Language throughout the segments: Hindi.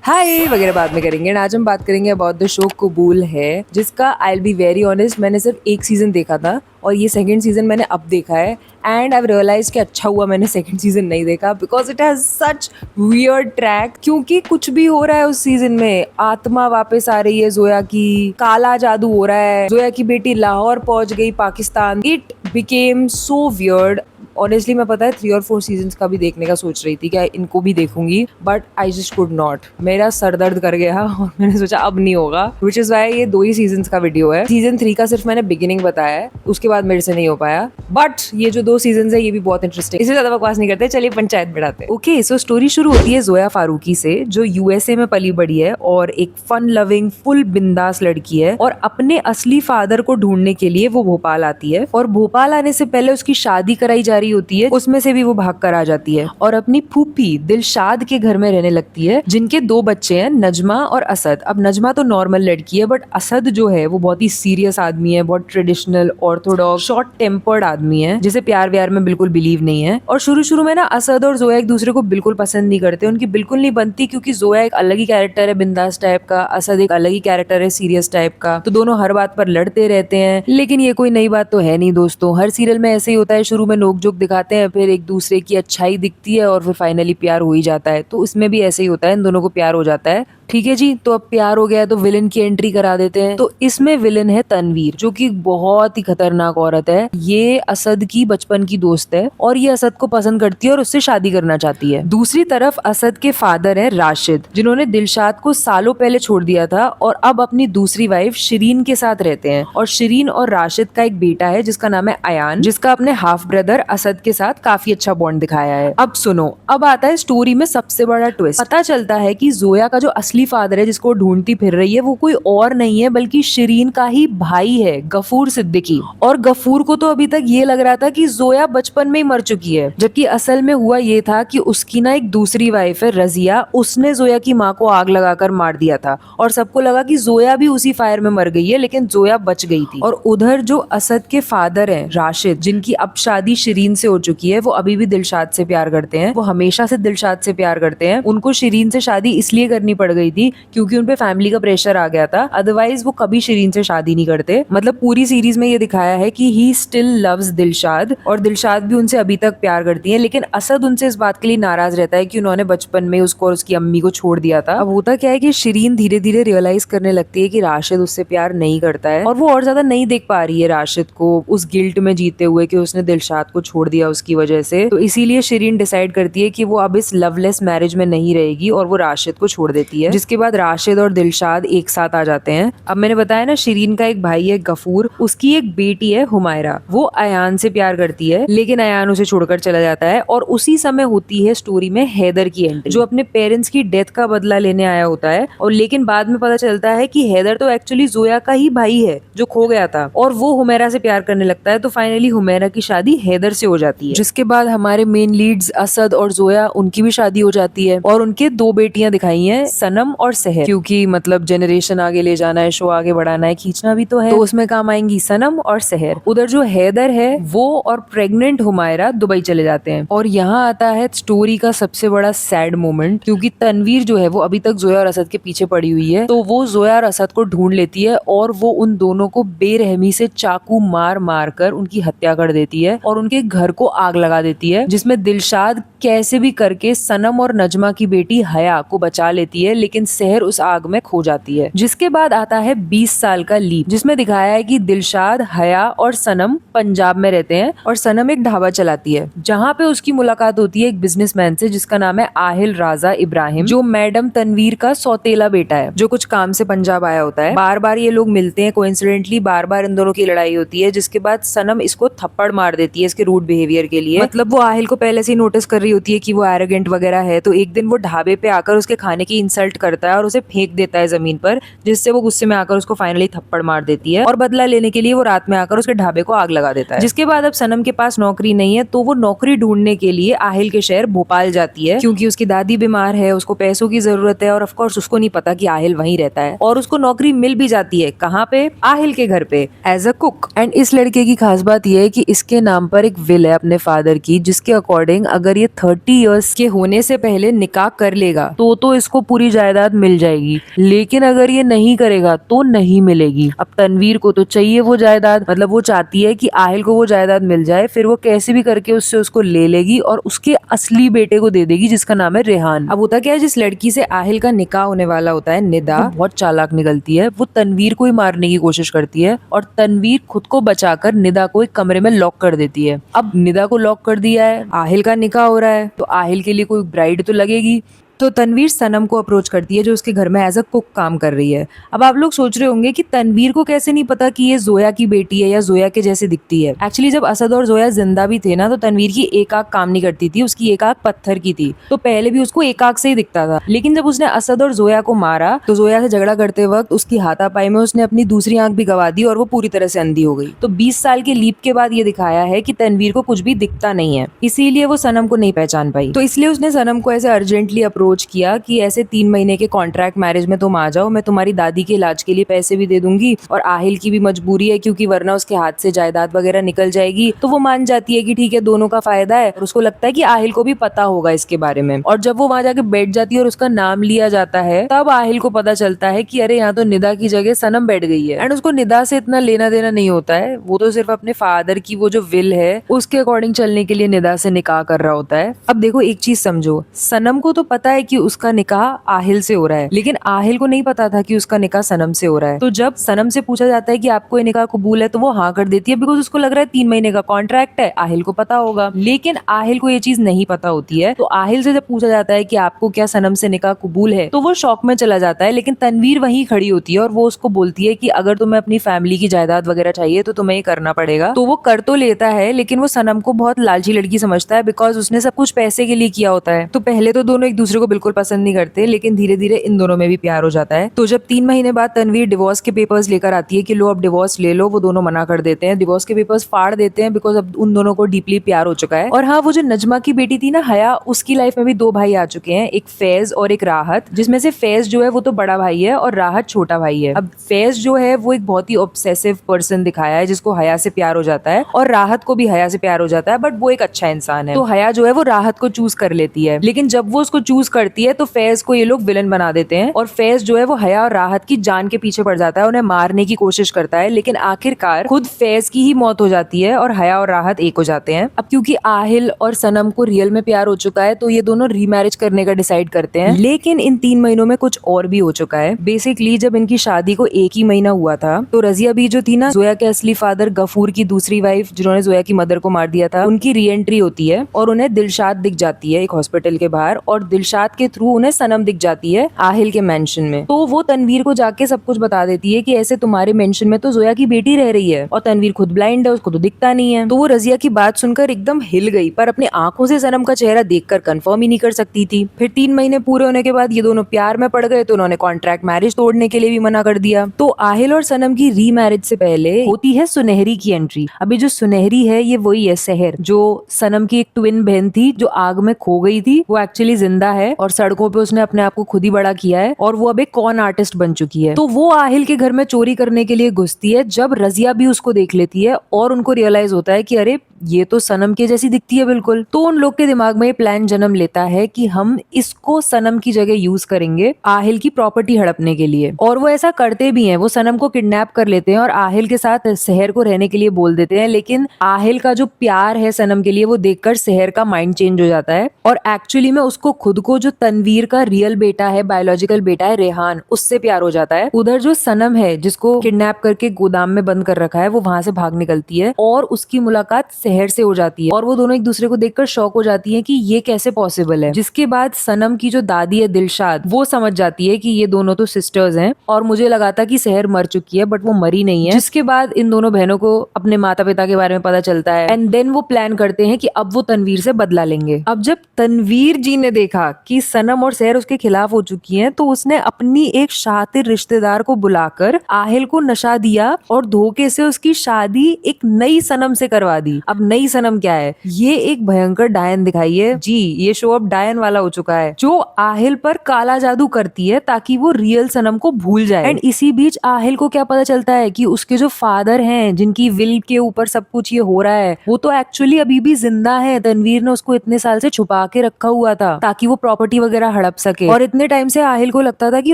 हाय वगैरह बाद में करेंगे। And आज हम बात करेंगे अबाउट द शो कबूल है, जिसका आई बी वेरी ऑनेस्ट मैंने सिर्फ एक सीजन देखा था और ये सेकंड सीजन मैंने अब देखा है। एंड आई रियलाइज कि अच्छा हुआ मैंने सेकंड सीजन नहीं देखा because it has such weird track. क्योंकि कुछ भी हो रहा है उस सीजन में, आत्मा वापस आ रही है जोया की, काला जादू हो रहा है, जोया की बेटी लाहौर पहुंच गई Pakistan. It became so weird. Honestly मैं पता है 3 और 4 सीजन्स का भी देखने का सोच रही थी कि इनको भी देखूंगी, but I just could not. मेरा सर दर्द कर गया और मैंने सोचा अब नहीं होगा, विच इज वाई ये 2 ही सीजन्स का वीडियो है। सीजन 3 का सिर्फ मैंने बिगिनिंग बताया है, उसके बाद मेरे से नहीं हो पाया। बट ये जो 2 सीजन्स है ये भी बहुत इंटरेस्टिंग। इससे ज्यादा बकवास नहीं करते, चलिए पंचायत बिठाते हैं। ओके, सो स्टोरी शुरू होती है जोया फारूकी से, जो यूएसए में पली बड़ी है और एक फन लविंग फुल बिंदास लड़की है। और अपने असली फादर को ढूंढने के लिए वो भोपाल आती है और भोपाल आने से पहले उसकी शादी कराई जा रही होती है, उसमें से भी वो भाग कर आ जाती है और अपनी फूफी दिलशाद के घर में रहने लगती है, जिनके 2 बच्चे हैं, नजमा और असद। अब नजमा तो नॉर्मल लड़की है, बट असद जो है वो बहुत ही सीरियस आदमी है, बहुत ट्रेडिशनल ऑर्थोडॉक्स शॉर्ट टेम्पर्ड आदमी है, जिसे प्यार व्यार में बिल्कुल बिलीव नहीं है। और शुरू में ना असद और जोया एक दूसरे को बिल्कुल पसंद नहीं करते, उनकी बिल्कुल नहीं बनती, क्योंकि जोया एक अलग ही कैरेक्टर है बिंदास टाइप का, असद एक अलग ही कैरेक्टर है सीरियस टाइप का। तो दोनों हर बात पर लड़ते रहते हैं। लेकिन ये कोई नई बात तो है नहीं दोस्तों, हर सीरियल में ऐसे ही होता है, शुरू में नोक-झोंक दिखाते हैं, फिर एक दूसरे की अच्छाई दिखती है और फिर फाइनली प्यार हो ही जाता है। तो इसमें भी ऐसे ही होता है, इन दोनों को प्यार हो जाता है। ठीक है जी, तो अब प्यार हो गया है तो विलन की एंट्री करा देते हैं। तो इसमें विलन है तनवीर, जो कि बहुत ही खतरनाक औरत है। ये असद की बचपन की दोस्त है और ये असद को पसंद करती है और उससे शादी करना चाहती है। दूसरी तरफ असद के फादर है राशिद, जिन्होंने दिलशाद को सालों पहले छोड़ दिया था और अब अपनी दूसरी वाइफ शिरीन के साथ रहते हैं। और शिरीन और राशिद का एक बेटा है जिसका नाम है अयान, जिसका अपने हाफ ब्रदर असद के साथ काफी अच्छा बॉन्ड दिखाया है। अब सुनो, अब आता है स्टोरी में सबसे बड़ा ट्विस्ट। पता चलता है कि जोया का जो असली फादर है जिसको ढूंढती फिर रही है, वो कोई और नहीं है बल्कि शिरीन का ही भाई है, गफूर सिद्दीकी। और गफूर को तो अभी तक ये लग रहा था कि जोया बचपन में ही मर चुकी है, जबकि असल में हुआ ये था कि उसकी ना एक दूसरी वाइफ है रजिया, उसने जोया की माँ को आग लगाकर मार दिया था और सबको लगा कि जोया भी उसी फायर में मर गई है, लेकिन जोया बच गई थी। और उधर जो असद के फादर हैं राशिद, जिनकी अब शादी शिरीन से हो चुकी है, वो अभी भी दिलशाद से प्यार करते हैं, वो हमेशा से दिलशाद से प्यार करते हैं। उनको शिरीन से शादी इसलिए करनी पड़ गई थी क्योंकि उनपे फैमिली का प्रेशर आ गया था, अदरवाइज वो कभी शिरीन से शादी नहीं करते। मतलब पूरी सीरीज में ये दिखाया है कि ही स्टिल लव्स दिलशाद और दिलशाद भी उनसे अभी तक प्यार करती है, लेकिन असद उनसे इस बात के लिए नाराज रहता है कि उन्होंने बचपन में उसको और उसकी अम्मी को छोड़ दिया था। अब होता क्या है कि शिरीन धीरे धीरे रियलाइज करने लगती है कि राशिद उससे प्यार नहीं करता है और वो और ज्यादा नहीं देख पा रही है राशिद को उस गिल्ट में जीते हुए कि उसने दिलशाद को छोड़ दिया उसकी वजह से। तो इसीलिए शिरीन डिसाइड करती है कि वो अब इस लवलेस मैरिज में नहीं रहेगी और वो राशिद को छोड़ देती है, जिसके बाद राशिद और दिलशाद एक साथ आ जाते हैं। अब मैंने बताया ना, शिरीन का एक भाई है गफूर, उसकी एक बेटी है हुमायरा, वो अयान से प्यार करती है, लेकिन अयान उसे छोड़कर चला जाता है। और उसी समय होती है स्टोरी में हैदर की एंट्री, जो अपने पेरेंट्स की डेथ का बदला लेने आया होता है। और लेकिन बाद में पता चलता है कि हैदर तो एक्चुअली जोया का ही भाई है जो खो गया था, और वो हुमैरा से प्यार करने लगता है। तो फाइनली हुमैरा की शादी हैदर से हो जाती है, जिसके बाद हमारे मेन लीड्स असद और जोया, उनकी भी शादी हो जाती है और उनके 2 बेटियां दिखाई हैं, सनम और सहर। क्योंकि मतलब जनरेशन आगे ले जाना है, शो आगे बढ़ाना है, खींचना भी तो है, तो उसमें काम आएंगी सनम और सहर। उधर जो हैदर है वो और प्रेग्नेंट हुमायरा दुबई चले जाते हैं। और यहाँ आता है स्टोरी का सबसे बड़ा सैड मोमेंट, क्योंकि तनवीर जो है वो अभी तक जोया और असद के पीछे पड़ी हुई है। तो वो जोया और असद को ढूंढ लेती है और वो उन दोनों को बेरहमी से चाकू मार मार कर उनकी हत्या कर देती है और उनके घर को आग लगा देती है, जिसमें दिलशाद कैसे भी करके सनम और नजमा की बेटी हया को बचा लेती है, लेकिन सहर उस आग में खो जाती है। जिसके बाद आता है 20 साल का लीप, जिसमें दिखाया है कि दिलशाद, हया और सनम पंजाब में रहते हैं और सनम एक ढाबा चलाती है, जहाँ पे उसकी मुलाकात होती है एक बिजनेसमैन से जिसका नाम है आहिल राजा इब्राहिम, जो मैडम तनवीर का सौतेला बेटा है, जो कुछ काम से पंजाब आया होता है। बार बार ये लोग मिलते हैं कोइंसिडेंटली, बार बार इन दोनों की लड़ाई होती है, जिसके बाद सनम इसको थप्पड़ मार देती है इसके रूड बिहेवियर के लिए। मतलब वो आहिल को पहले से ही नोटिस कर रही होती है कि वो एरोगेंट वगैरह है, तो एक दिन वो ढाबे पे आकर उसके खाने की इंसल्ट करता है और उसे फेंक देता है जमीन पर, जिससे वो गुस्से में आकर उसको फाइनली थप्पड़ मार देती है। और बदला लेने के लिए वो रात में आकर उसके ढाबे को आग लगा देता है। जिसके बाद अब सनम के पास नौकरी नहीं है, तो वो नौकरी ढूंढने के लिए आहिल के शहर भोपाल जाती है, क्योंकि उसकी दादी बीमार है, उसको पैसों की जरूरत है और ऑफ कोर्स उसको नहीं पता कि आहिल वहीं रहता है। और उसको नौकरी मिल भी जाती है, कहाँ पे? आहिल के घर पे, एज अ कुक। एंड इस लड़के की खास बात यह है कि इसके नाम पर एक विल है अपने फादर की, जिसके अकॉर्डिंग अगर ये 30 इयर्स के होने से पहले निकाह कर लेगा तो इसको पूरी जायदाद जायदाद मिल जाएगी, लेकिन अगर ये नहीं करेगा तो नहीं मिलेगी। अब तनवीर को तो चाहिए वो जायदाद, मतलब वो चाहती है कि आहिल को वो जायदाद मिल जाए, फिर वो कैसे भी करके उससे उसको ले लेगी और उसके असली बेटे को दे देगी जिसका नाम है रेहान। अब होता क्या है, जिस लड़की से आहिल का निकाह होने वाला होता है, निदा, वो बहुत चालाक निकलती है। वो तनवीर को ही मारने की कोशिश करती है और तनवीर खुद को बचाकर निदा को एक कमरे में लॉक कर देती है। अब निदा को लॉक कर दिया है, आहिल का निकाह हो रहा है, तो आहिल के लिए कोई ब्राइड तो लगेगी। तो तनवीर सनम को अप्रोच करती है जो उसके घर में एज अ कुक काम कर रही है। अब आप लोग सोच रहे होंगे कि तनवीर को कैसे नहीं पता कि ये जोया की बेटी है या जोया के जैसे दिखती है। एक्चुअली जब असद और जोया जिंदा भी थे ना, तो तनवीर की एक आंख काम नहीं करती थी, उसकी एक आंख पत्थर की थी। तो पहले भी उसको एक आंख से ही दिखता था, लेकिन जब उसने असद और जोया को मारा तो जोया से झगड़ा करते वक्त उसकी हाथापाई में उसने अपनी दूसरी आंख भी गवा दी और वो पूरी तरह से अंधी हो गई। तो 20 साल के लीप के बाद ये दिखाया है कि तनवीर को कुछ भी दिखता नहीं है, इसीलिए वो सनम को नहीं पहचान पाई। तो इसलिए उसने सनम को ऐसे अर्जेंटली अप्रोच किया कि ऐसे 3 महीने के कॉन्ट्रैक्ट मैरिज में तुम आ जाओ, मैं तुम्हारी दादी के इलाज के लिए पैसे भी दे दूंगी और आहिल की भी मजबूरी है क्योंकि वरना उसके हाथ से जायदाद वगैरह निकल जाएगी। तो वो मान जाती है कि ठीक है, दोनों का फायदा है, और उसको लगता है कि आहिल को भी पता होगा इसके बारे में। और जब वो वहां जाके बैठ जाती है और उसका नाम लिया जाता है, तब आहिल को पता चलता है कि अरे यहाँ तो निदा की जगह सनम बैठ गई है। एंड उसको निदा से इतना लेना देना नहीं होता है, वो तो सिर्फ अपने फादर की वो जो विल है उसके अकॉर्डिंग चलने के लिए निदा से निकाह कर रहा होता है। अब देखो एक चीज समझो, सनम को तो पता है कि उसका निकाह आहिल से हो रहा है, लेकिन आहिल को नहीं पता था कि उसका निकाह सनम से हो रहा है। तो जब सनम से पूछा जाता है कि आपको ये निकाह कबूल है, तो वो हाँ कर देती है, बिकॉज उसको लग रहा है 3 महीने का कॉन्ट्रैक्ट है, आहिल को पता होगा। लेकिन आहिल को ये चीज नहीं पता होती है। तो आहिल से जब पूछा जाता है कि आपको क्या सनम से निकाह कबूल है, तो वो शौक में चला जाता है। लेकिन तनवीर वहीं खड़ी होती है और वो उसको बोलती है कि अगर तुम्हें अपनी फैमिली की जायदाद वगैरह चाहिए तो तुम्हें ये करना पड़ेगा। तो वो कर तो लेता है, लेकिन वो सनम को बहुत लालची लड़की समझता है, बिकॉज उसने सब कुछ पैसे के लिए किया होता है। तो पहले तो दोनों एक दूसरे को बिल्कुल पसंद नहीं करते, लेकिन धीरे धीरे इन दोनों में भी प्यार हो जाता है। तो जब 3 महीने बाद तनवीर डिवोर्स के पेपर्स लेकर आती है कि लो अब डिवोर्स ले लो, वो दोनों मना कर देते हैं, डिवोर्स के पेपर्स फाड़ देते हैं, बिकॉज अब उन दोनों को डीपली प्यार हो चुका है। और हाँ, वो जो नजमा की बेटी थी ना, हया, उसकी लाइफ में भी 2 भाई आ चुके हैं, एक फैज और एक राहत, जिसमें से फैज जो है वो तो बड़ा भाई है और राहत छोटा भाई है। अब फैज जो है वो एक बहुत ही ऑब्सेसिव पर्सन दिखाया है, जिसको हया से प्यार हो जाता है और राहत को भी हया से प्यार हो जाता है, बट वो एक अच्छा इंसान है। तो हया जो है वो राहत को चूज कर लेती है, लेकिन जब वो उसको चूज करती है तो फैज को ये लोग विलन बना देते हैं और फैज जो है वो हया और राहत की जान के पीछे पड़ जाता है, उन्हें मारने की कोशिश करता है, लेकिन आखिरकार खुद फैज की ही मौत हो जाती है और हया और राहत एक हो जाते हैं। अब क्योंकि आहिल और सनम को रियल में प्यार हो चुका है, तो ये दोनों रीमैरिज करने का डिसाइड करते हैं। लेकिन इन 3 महीनों में कुछ और भी हो चुका है। बेसिकली जब इनकी शादी को 1 ही महीना हुआ था, तो रजिया भी जो थी ना, जोया के असली फादर गफूर की दूसरी वाइफ, जिन्होंने जोया की मदर को मार दिया था, उनकी री एंट्री होती है और उन्हें दिलशाद दिख जाती है एक हॉस्पिटल के बाहर, और दिलशाद के थ्रू उन्हें सनम दिख जाती है आहिल के मेंशन में। तो वो तनवीर को जाके सब कुछ बता देती है कि ऐसे तुम्हारे मेंशन में तो जोया की बेटी रह रही है, और तनवीर खुद ब्लाइंड है, उसको तो दिखता नहीं है। तो वो रजिया की बात सुनकर एकदम हिल गई, पर अपनी आंखों से सनम का चेहरा देखकर कंफर्म ही नहीं कर सकती थी। फिर 3 महीने पूरे होने के बाद ये दोनों प्यार में पड़ गए, तो उन्होंने कॉन्ट्रैक्ट मैरिज तोड़ने के लिए भी मना कर दिया। तो आहिल और सनम की री मैरिज से पहले होती है सुनहरी की एंट्री। अभी जो सुनहरी है ये वही है सहर, जो सनम की एक ट्विन बहन थी जो आग में खो गई थी। वो एक्चुअली जिंदा है और सड़कों पे उसने अपने आप को खुद ही बड़ा किया है, और वो अब एक कॉन आर्टिस्ट बन चुकी है। तो वो आहिल के घर में चोरी करने के लिए घुसती है, जब रजिया भी उसको देख लेती है और उनको रियलाइज होता है कि अरे ये तो सनम के जैसी दिखती है बिल्कुल। तो उन लोग के दिमाग में ये प्लान जन्म लेता है कि हम इसको सनम की जगह यूज करेंगे आहिल की प्रॉपर्टी हड़पने के लिए। और वो ऐसा करते भी हैं, वो सनम को किडनैप कर लेते हैं और आहिल के साथ शहर को रहने के लिए बोल देते हैं। लेकिन आहिल का जो प्यार है सनम के लिए, वो देखकर शहर का माइंड चेंज हो जाता है और एक्चुअली में उसको खुद को जो तनवीर का रियल बेटा है, बायोलॉजिकल बेटा है रेहान, उससे प्यार हो जाता है। उधर जो सनम है जिसको किडनैप करके गोदाम में बंद कर रखा है, वो वहां से भाग निकलती है और उसकी मुलाकात शहर से हो जाती है, और वो दोनों एक दूसरे को देखकर शॉक हो जाती है कि ये कैसे पॉसिबल है। जिसके बाद सनम की जो दादी है दिलशाद, वो समझ जाती है कि ये दोनों तो सिस्टर्स हैं, और मुझे लगा था कि शहर मर चुकी है, बट वो मरी नहीं है। जिसके बाद इन दोनों बहनों को अपने माता पिता के बारे में पता चलता है, एंड देन वो प्लान करते हैं कि अब वो तनवीर से बदला लेंगे। अब जब तनवीर जी ने देखा कि सनम और शहर उसके खिलाफ हो चुकी है, तो उसने अपनी एक शातिर रिश्तेदार को बुलाकर आहिल को नशा दिया और धोखे से उसकी शादी एक नई सनम से करवा दी। अब नई सनम क्या है, ये एक भयंकर डायन दिखाई है जी। ये शो अब डायन वाला हो चुका है, जो आहिल पर काला जादू करती है ताकि वो रियल सनम को भूल जाए। एंड इसी बीच आहिल को क्या पता चलता है कि उसके जो फादर हैं, जिनकी विल के ऊपर सब कुछ ये हो रहा है, वो तो एक्चुअली अभी भी जिंदा है। तनवीर ने उसको इतने साल से छुपा के रखा हुआ था ताकि वो प्रॉपर्टी प्रॉपर्टी वगैरह हड़प सके। और इतने टाइम से आहिल को लगता था कि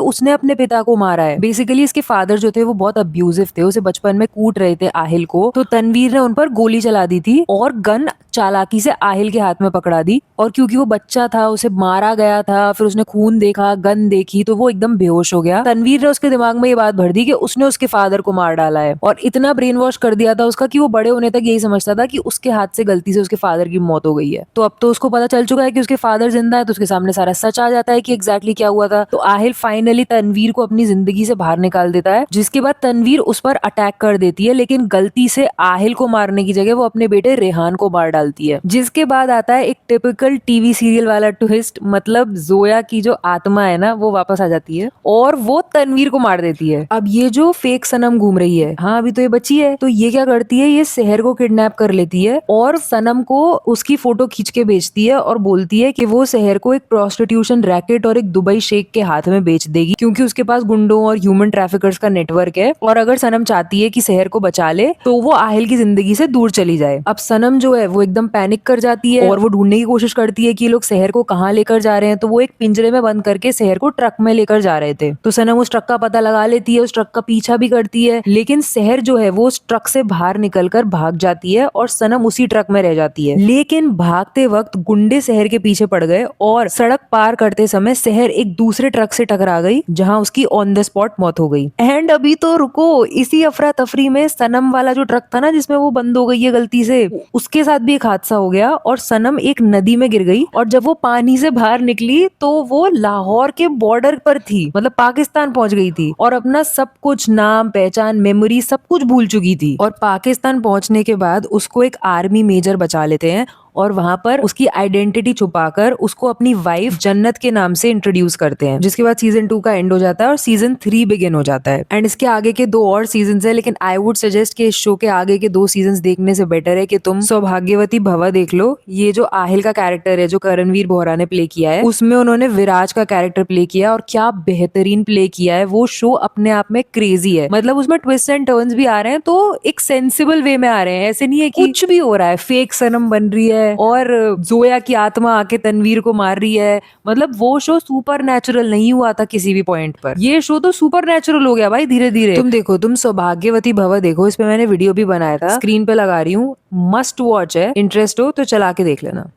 उसने अपने पिता को मारा है। बेसिकली इसके फादर जो थे वो बहुत अब्यूजिव थे, उसे बचपन में कूट रहे थे आहिल को। तो तनवीर ने उन पर गोली चला दी थी और गन चालाकी से आहिल के हाथ में पकड़ा दी। और क्योंकि वो बच्चा था, उसे मारा गया था, फिर उसने खून देखा, गन देखी, तो वो एकदम बेहोश हो गया। तनवीर ने उसके दिमाग में ये बात भर दी कि उसने उसके फादर को मार डाला है, और इतना ब्रेन वॉश कर दिया था उसका कि वो बड़े होने तक यही समझता था कि उसके हाथ से गलती से उसके फादर की मौत हो गई है। तो अब तो उसको पता चल चुका है कि उसके फादर जिंदा है, तो उसके सामने सारा सच आ जाता है कि एग्जैक्टली क्या हुआ था। तो आहिल फाइनली तनवीर को अपनी जिंदगी से बाहर निकाल देता है, जिसके बाद तनवीर उस पर अटैक कर देती है, लेकिन गलती से आहिल को मारने की जगह वो अपने बेटे रेहान को मार डालती है। जिसके बाद आता है एक टिपिकल टीवी सीरियल वाला ट्विस्ट, मतलब जोया की जो आत्मा है ना वो वापस आ जाती है और वो तनवीर को मार देती है। अब ये जो फेक सनम घूम रही है, हाँ अभी तो ये बची है, तो ये क्या करती है, ये शहर को किडनैप कर लेती है और सनम को उसकी फोटो खींच के बेचती है और बोलती है कि वो शहर को एक प्रोस्टिट्यूशन रैकेट और एक दुबई शेख के हाथ में बेच देगी, क्योंकि उसके पास गुंडों और ह्यूमन ट्रैफिकर्स का नेटवर्क है। और अगर सनम चाहती है कि शहर को बचा ले तो वो आहिल की जिंदगी से दूर चली जाए। अब सनम जो है वो एकदम पैनिक कर जाती है और वो ढूंढने की कोशिश करती है कि ये लोग शहर को कहाँ लेकर जा रहे हैं। तो वो एक पिंजरे में बंद करके शहर को ट्रक में लेकर जा रहे थे। तो सनम उस ट्रक का पता लगा लेती है, उस ट्रक का पीछा भी करती है, लेकिन शहर जो है वो उस ट्रक से बाहर निकलकर भाग जाती है और सनम उसी ट्रक में रह जाती है। लेकिन भागते वक्त गुंडे शहर के पीछे पड़ गए और सड़क पार करते समय शहर एक दूसरे ट्रक से टकरा गई, जहां उसकी ऑन द स्पॉट मौत हो गई। एंड अभी तो रुको, इसी अफरा तफरी में सनम वाला जो ट्रक था ना जिसमें वो बंद हो गई है गलती से, उसके साथ भी एक हादसा हो गया और सनम एक नदी में गिर गई। और जब वो पानी से बाहर निकली तो वो लाहौर के बॉर्डर पर थी, मतलब पाकिस्तान पहुंच गई थी और अपना सब कुछ, नाम पहचान, मेमोरी, सब कुछ भूल चुकी थी। और पाकिस्तान पहुंचने के बाद उसको एक आर्मी मेजर बचा लेते हैं और वहां पर उसकी आइडेंटिटी छुपाकर उसको अपनी वाइफ जन्नत के नाम से इंट्रोड्यूस करते हैं। जिसके बाद सीजन 2 का एंड हो जाता है और सीजन 3 बिगिन हो जाता है। एंड इसके आगे के 2 और सीजन है, लेकिन आई वुड सजेस्ट कि इस शो के आगे के 2 सीजन देखने से बेटर है कि तुम सौभाग्यवती भवा देख लो। ये जो आहिल का कैरेक्टर है जो करणवीर बोहरा ने प्ले किया है, उसमें उन्होंने विराज का कैरेक्टर प्ले किया और क्या बेहतरीन प्ले किया है। वो शो अपने आप में क्रेजी है, मतलब उसमें ट्विस्ट एंड टर्न्स भी आ रहे हैं तो एक सेंसिबल वे में आ रहे हैं। ऐसे नहीं है कि कुछ भी हो रहा है, फेक सनम बन रही है और जोया की आत्मा आके तनवीर को मार रही है। मतलब वो शो सुपर नेचुरल नहीं हुआ था किसी भी पॉइंट पर, ये शो तो सुपर नेचुरल हो गया भाई धीरे धीरे। तुम देखो, तुम सौभाग्यवती भवा देखो, इस पे मैंने वीडियो भी बनाया था, स्क्रीन पे लगा रही हूँ, मस्ट वॉच है। इंटरेस्ट हो तो चला के देख लेना।